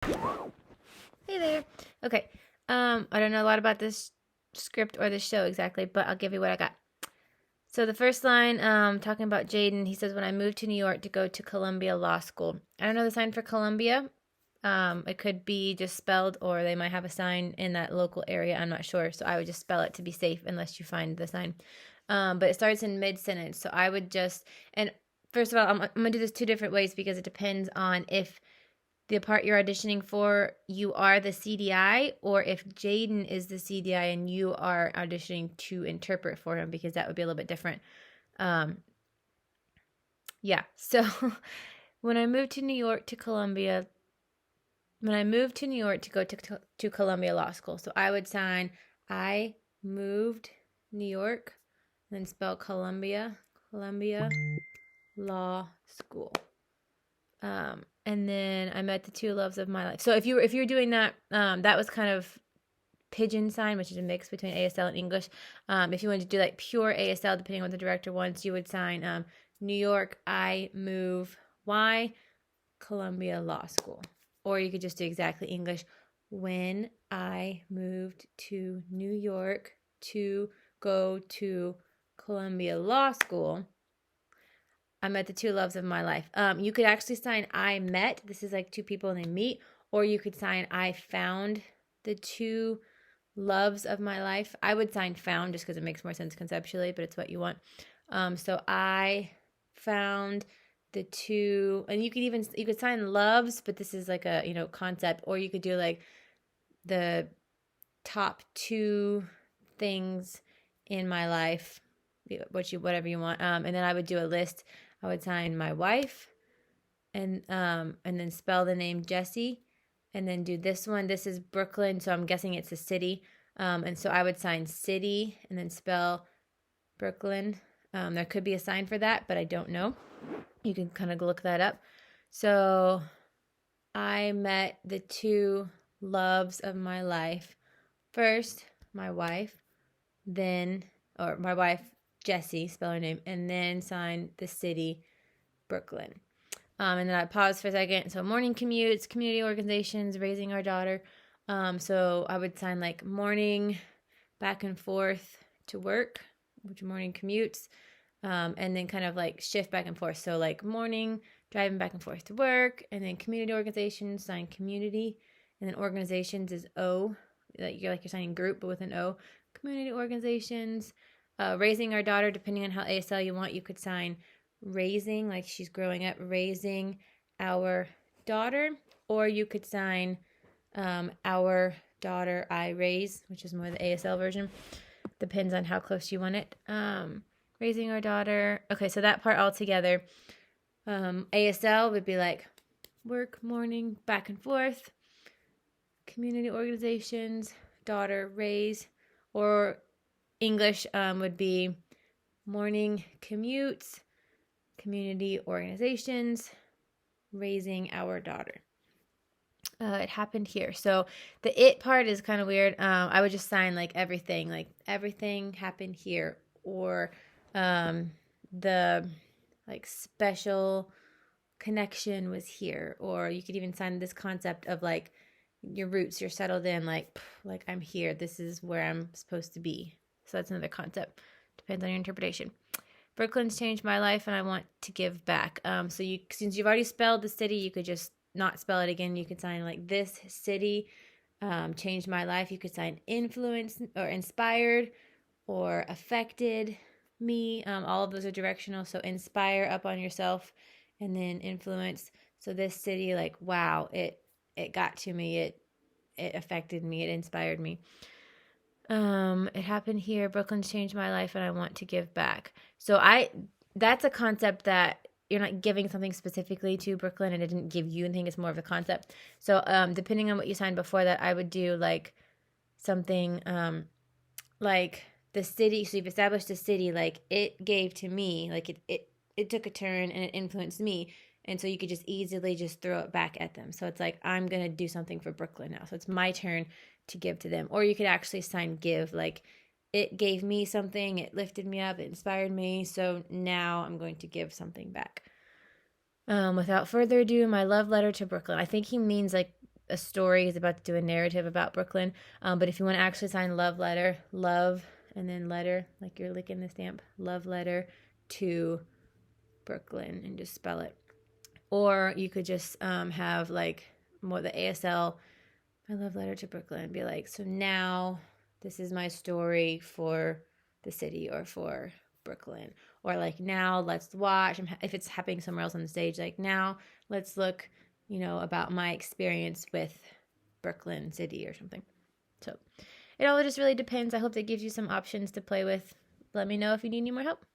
Hey there. Okay. I don't know a lot about this script or this show exactly, but I'll give you what I got. So the first line, talking about Jayden, he says, "When I moved to New York to go to Columbia Law School." I don't know the sign for Columbia. It could be just spelled, or they might have a sign in that local area. I'm not sure, so I would just spell it to be safe, unless you find the sign. But it starts in mid sentence, so I would just and first of all, I'm gonna do this two different ways because it depends on if the part you're auditioning for, you are the CDI, or if Jayden is the CDI and you are auditioning to interpret for him, because that would be a little bit different. Yeah, so when I moved to New York to Columbia, when I moved to New York to go to Columbia Law School, so I would sign, I moved New York, and then spell Columbia Law School. And then I met the two loves of my life. So if you're doing that, that was kind of pigeon sign, which is a mix between ASL and English. If you wanted to do like pure ASL, depending on what the director wants, you would sign New York, I move, why, Columbia Law School. Or you could just do exactly English. When I moved to New York to go to Columbia Law School, I met the two loves of my life. You could actually sign I met. This is like two people and they meet. Or you could sign I found the two loves of my life. I would sign found just because it makes more sense conceptually, but it's what you want. So I found the two, and you could sign loves, but this is like a concept. Or you could do like the top two things in my life, whatever you want. And then I would do a list. I would sign my wife, and then spell the name Jessie, and then do this one. This is Brooklyn, so I'm guessing it's a city. And so I would sign city and then spell Brooklyn. There could be a sign for that, but I don't know. You can kind of look that up. So I met the two loves of my life. First, my wife, my wife, Jessie, spell her name, and then sign the city, Brooklyn. And then I paused for a second. So morning commutes, community organizations, raising our daughter. So I would sign like morning back and forth to work, which morning commutes, and then kind of like shift back and forth. So like morning driving back and forth to work, and then community organizations, sign community, and then organizations is O, you're signing group but with an O. Community organizations. Raising our daughter, depending on how ASL you want, you could sign raising, like she's growing up, raising our daughter, or you could sign our daughter I raise, which is more the ASL version. Depends on how close you want it. Raising our daughter. Okay, so that part all together. ASL would be like work, morning, back and forth. Community organizations, daughter, raise. Or English would be morning commutes, community organizations, raising our daughter. It happened here. So the it part is kind of weird. I would just sign like everything happened here, or the like special connection was here. Or you could even sign this concept of like your roots, you're settled in, like I'm here, this is where I'm supposed to be. So that's another concept. Depends on your interpretation. Brooklyn's changed my life and I want to give back. So since you've already spelled the city, you could just not spell it again. You could sign like this city changed my life. You could sign influenced or inspired or affected me. All of those are directional. So inspire up on yourself, and then influence. So this city, like, wow, it got to me. It affected me. It inspired me. It happened here. Brooklyn's changed my life and I want to give back. So that's a concept that you're not giving something specifically to Brooklyn, and it didn't give you anything. It's more of a concept. So, depending on what you signed before that, I would do like something, like the city. So you've established a city, like it gave to me, like it took a turn and it influenced me. And so you could just easily just throw it back at them. So it's like, I'm going to do something for Brooklyn now. So it's my turn to give to them. Or you could actually sign give, like it gave me something, it lifted me up, it inspired me, so now I'm going to give something back. Without further ado, my love letter to Brooklyn. I think he means like a story. He's about to do a narrative about Brooklyn. But if you want to actually sign love letter, love, and then letter, like you're licking the stamp, love letter to Brooklyn, and just spell it. Or you could just have like more the ASL, my love letter to Brooklyn, and be like, so now this is my story for the city or for Brooklyn. Or like, now let's watch, if it's happening somewhere else on the stage, like now let's look, about my experience with Brooklyn City or something. So it all just really depends. I hope that gives you some options to play with. Let me know if you need any more help.